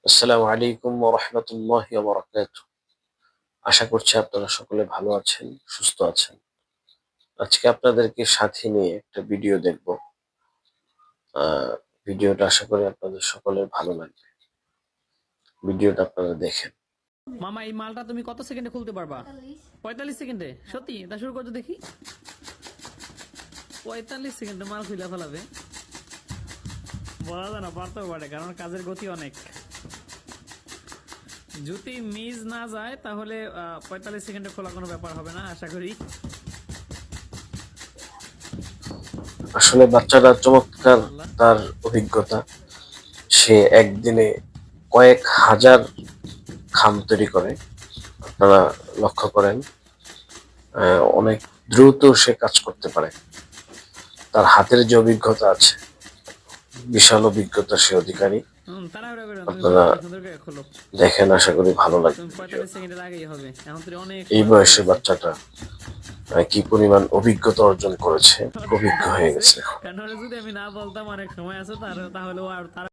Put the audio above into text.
আসসালামু আলাইকুম ওয়া রাহমাতুল্লাহি ওয়া বারাকাতুহু। আশা করছি আপনারা সকলে ভালো আছেন, সুস্থ আছেন। আজকে আপনাদেরকে সাথে নিয়ে একটা ভিডিও দেখব। আ ভিডিওটা আশা করি আপনাদের সকলের ভালো লাগবে। ভিডিওটা আপনারা দেখেন। মামা এই মালটা তুমি কত সেকেন্ডে খুলতে পারবা? 45 সেকেন্ডে? সত্যি? তা শুরু করতে দেখি। 45 সেকেন্ডে মাল খুলে ফেলাবে? বলা যায় না, পারতেও পারে, কারণ কাজের গতি অনেক। যদি মিস না যায় তাহলে 45 সেকেন্ডে খোলা কোনো ব্যাপার হবে না আশা করি। আসলে বাচ্চাটা চমৎকার তার অভিজ্ঞতা। সে একদিনে কয়েক হাজার খাম তৈরি করে। আপনারা লক্ষ্য করেন অনেক দ্রুত সে কাজ করতে পারে। তার হাতের যে অভিজ্ঞতা আছে, বিশাল অভিজ্ঞতা সে অধিকারী। তাড়াহুড়া করে তুমি আপনারা সুন্দর করে খোলো। দেখেন, আশা করি ভালো লাগবে। তুমি 45 সেকেন্ডের আগেই হবে। এখন তো অনেক এই বয়সে বাচ্চাটা কি পরিমাণ অভিজ্ঞতা অর্জন করেছে, অভিজ্ঞ হয়ে গেছে। কারণ যদি আমি না বলতাম অনেক সময় আছে তাহলে ও আর